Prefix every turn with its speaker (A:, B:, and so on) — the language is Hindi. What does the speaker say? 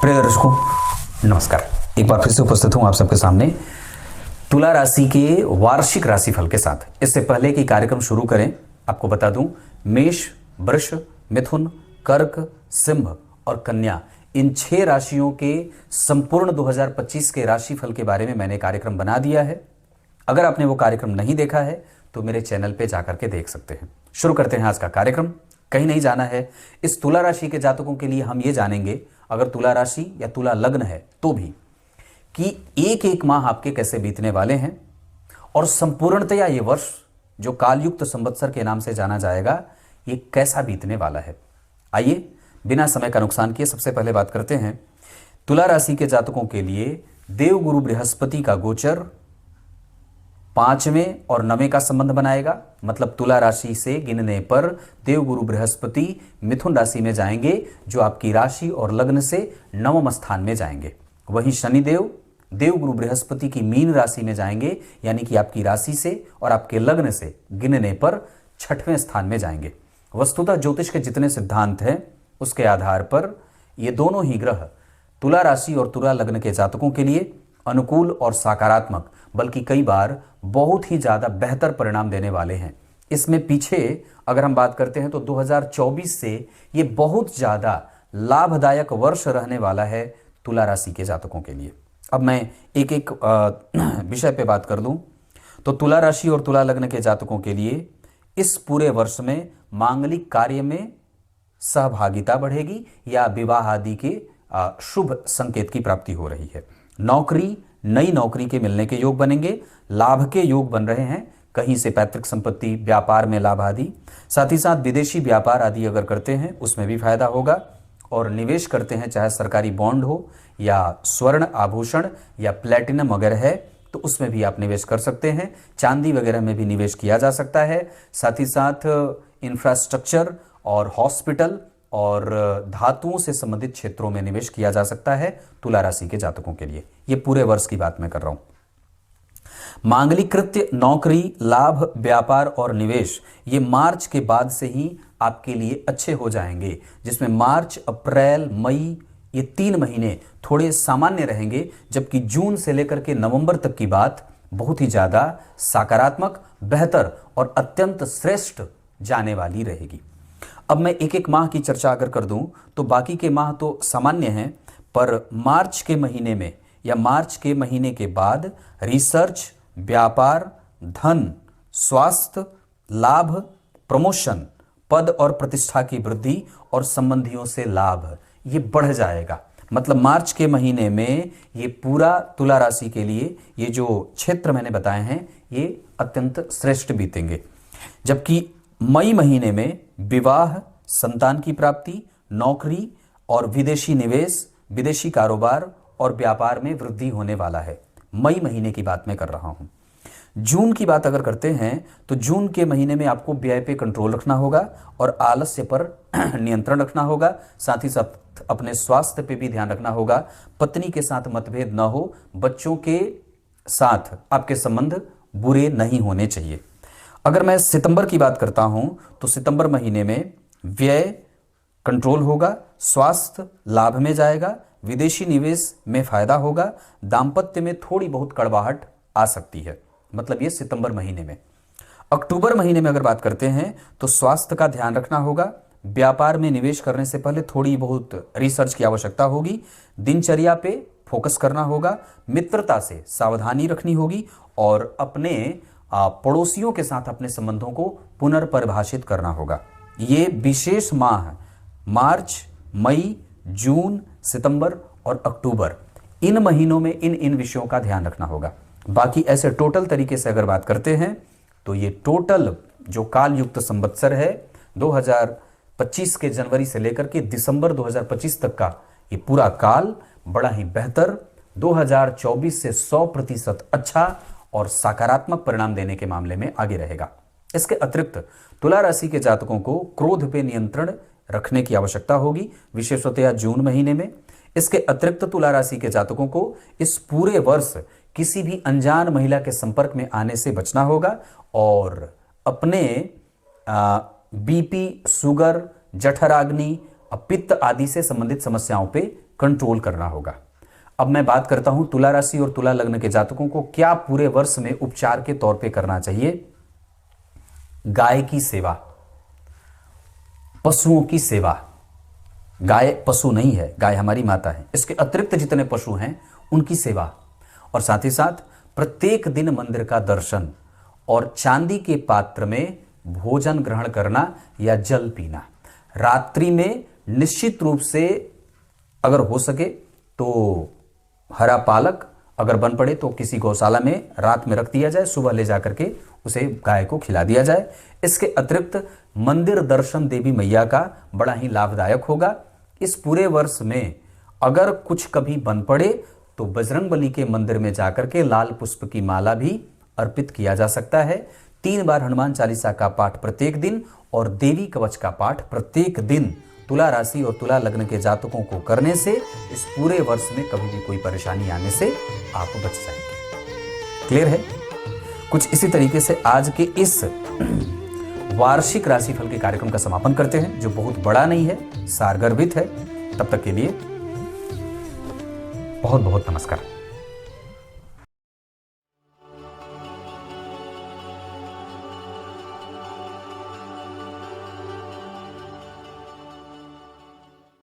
A: प्रिय दर्शकों नमस्कार। एक बार फिर से उपस्थित हूं आप सबके सामने तुला राशि के वार्षिक राशिफल के साथ। इससे पहले कि कार्यक्रम शुरू करें, आपको बता दूं, मेष, वृष, मिथुन, कर्क, सिंह और कन्या, इन 6 राशियों के संपूर्ण 2025 के राशिफल के बारे में मैंने कार्यक्रम बना दिया है। अगर आपने वो कार्यक्रम नहीं देखा है तो मेरे चैनल पे जाकर के देख सकते हैं। शुरू करते हैं आज का कार्यक्रम। कहीं नहीं जाना है। इस तुला राशि के जातकों के लिए हम ये जानेंगे, अगर तुला राशि या तुला लग्न है तो भी, कि एक एक माह आपके कैसे बीतने वाले हैं और संपूर्णतया ये वर्ष जो कालयुक्त संवत्सर के नाम से जाना जाएगा, ये कैसा बीतने वाला है। आइए बिना समय का नुकसान किए सबसे पहले बात करते हैं तुला राशि के जातकों के लिए। देवगुरु बृहस्पति का गोचर 5वें और 9वें का संबंध बनाएगा। मतलब तुला राशि से गिनने पर देवगुरु बृहस्पति मिथुन राशि में जाएंगे, जो आपकी राशि और लग्न से 9वें स्थान में जाएंगे। वहीं शनिदेव देवगुरु बृहस्पति की मीन राशि में जाएंगे, यानी कि आपकी राशि से और आपके लग्न से गिनने पर 6वें स्थान में जाएंगे। वस्तुतः ज्योतिष के जितने सिद्धांत हैं उसके आधार पर ये दोनों ही ग्रह तुला राशि और तुला लग्न के जातकों के लिए अनुकूल और सकारात्मक, बल्कि कई बार बहुत ही ज्यादा बेहतर परिणाम देने वाले हैं। इसमें पीछे अगर हम बात करते हैं तो 2024 से ये बहुत ज्यादा लाभदायक वर्ष रहने वाला है तुला राशि के जातकों के लिए। अब मैं एक एक विषय पे बात कर दूं तो तुला राशि और तुला लग्न के जातकों के लिए इस पूरे वर्ष में मांगलिक कार्य में सहभागिता बढ़ेगी या विवाह आदि के शुभ संकेत की प्राप्ति हो रही है। नौकरी, नई नौकरी के मिलने के योग बनेंगे, लाभ के योग बन रहे हैं, कहीं से पैतृक संपत्ति, व्यापार में लाभ आदि। साथ ही साथ विदेशी व्यापार आदि अगर करते हैं उसमें भी फायदा होगा। और निवेश करते हैं, चाहे सरकारी बॉन्ड हो या स्वर्ण आभूषण या प्लेटिनम वगैरह है, तो उसमें भी आप निवेश कर सकते हैं। चांदी वगैरह में भी निवेश किया जा सकता है। साथ ही साथ इंफ्रास्ट्रक्चर और हॉस्पिटल और धातुओं से संबंधित क्षेत्रों में निवेश किया जा सकता है तुला राशि के जातकों के लिए। ये पूरे वर्ष की बात मैं कर रहा हूं। मांगलिक कृत्य, नौकरी, लाभ, व्यापार और निवेश ये मार्च के बाद से ही आपके लिए अच्छे हो जाएंगे, जिसमें मार्च, अप्रैल, मई ये 3 महीने थोड़े सामान्य रहेंगे, जबकि जून से लेकर के नवंबर तक की बात बहुत ही ज्यादा सकारात्मक, बेहतर और अत्यंत श्रेष्ठ जाने वाली रहेगी। अब मैं एक एक माह की चर्चा अगर कर दूं तो बाकी के माह तो सामान्य हैं, पर मार्च के महीने में या मार्च के महीने के बाद रिसर्च, व्यापार, धन, स्वास्थ्य, लाभ, प्रमोशन, पद और प्रतिष्ठा की वृद्धि और संबंधियों से लाभ ये बढ़ जाएगा। मतलब मार्च के महीने में ये पूरा तुला राशि के लिए ये जो क्षेत्र मैंने बताए हैं ये अत्यंत श्रेष्ठ बीतेंगे। जबकि मई महीने में विवाह, संतान की प्राप्ति, नौकरी और विदेशी निवेश, विदेशी कारोबार और व्यापार में वृद्धि होने वाला है। मई महीने की बात मैं कर रहा हूं। जून की बात अगर करते हैं तो जून के महीने में आपको व्यय पे कंट्रोल रखना होगा और आलस्य पर नियंत्रण रखना होगा। साथ ही साथ अपने स्वास्थ्य पे भी ध्यान रखना होगा। पत्नी के साथ मतभेद न हो, बच्चों के साथ आपके संबंध बुरे नहीं होने चाहिए। अगर मैं सितंबर की बात करता हूं तो सितंबर महीने में व्यय कंट्रोल होगा, स्वास्थ्य लाभ में जाएगा, विदेशी निवेश में फायदा होगा, दांपत्य में थोड़ी बहुत कड़वाहट आ सकती है। मतलब ये सितंबर महीने में। अक्टूबर महीने में अगर बात करते हैं तो स्वास्थ्य का ध्यान रखना होगा, व्यापार में निवेश करने से पहले थोड़ी बहुत रिसर्च की आवश्यकता होगी, दिनचर्या पे फोकस करना होगा, मित्रता से सावधानी रखनी होगी और अपने पड़ोसियों के साथ अपने संबंधों को पुनर्परिभाषित करना होगा। ये विशेष माह मार्च, मई, जून, सितंबर और अक्टूबर, इन महीनों में इन विषयों का ध्यान रखना होगा। बाकी ऐसे टोटल तरीके से अगर बात करते हैं तो ये टोटल जो काल युक्त संवत्सर है 2025 के जनवरी से लेकर के दिसंबर 2025 तक का ये पूरा काल बड़ा ही बेहतर, 2024 से 100% अच्छा और सकारात्मक परिणाम देने के मामले में आगे रहेगा। इसके अतिरिक्त तुला राशि के जातकों को क्रोध पे नियंत्रण रखने की आवश्यकता होगी, विशेषतया जून महीने में। इसके अतिरिक्त तुला राशि के जातकों को इस पूरे वर्ष किसी भी अनजान महिला के संपर्क में आने से बचना होगा और अपने बीपी, शुगर, जठराग्नि, पित्त आदि से संबंधित समस्याओं पे कंट्रोल करना होगा। अब मैं बात करता हूं तुला राशि और तुला लग्न के जातकों को क्या पूरे वर्ष में उपचार के तौर पे करना चाहिए। गाय की सेवा, पशुओं की सेवा। गाय पशु नहीं है, गाय हमारी माता है। इसके अतिरिक्त जितने पशु हैं उनकी सेवा, और साथ ही साथ प्रत्येक दिन मंदिर का दर्शन और चांदी के पात्र में भोजन ग्रहण करना या जल पीना। रात्रि में निश्चित रूप से अगर हो सके तो हरा पालक अगर बन पड़े तो किसी गौशाला में रात में रख दिया जाए, सुबह ले जाकर के उसे गाय को खिला दिया जाए। इसके अतिरिक्त मंदिर दर्शन देवी मैया का बड़ा ही लाभदायक होगा। इस पूरे वर्ष में अगर कुछ कभी बन पड़े तो बजरंगबली के मंदिर में जाकर के लाल पुष्प की माला भी अर्पित किया जा सकता है। 3 बार हनुमान चालीसा का पाठ प्रत्येक दिन और देवी कवच का पाठ प्रत्येक दिन तुला राशि और तुला लग्न के जातकों को करने से इस पूरे वर्ष में कभी भी कोई परेशानी आने से आप बच जाएंगे। क्लियर है? कुछ इसी तरीके से आज के इस वार्षिक राशिफल के कार्यक्रम का समापन करते हैं, जो बहुत बड़ा नहीं है, सारगर्भित है। तब तक के लिए बहुत बहुत नमस्कार।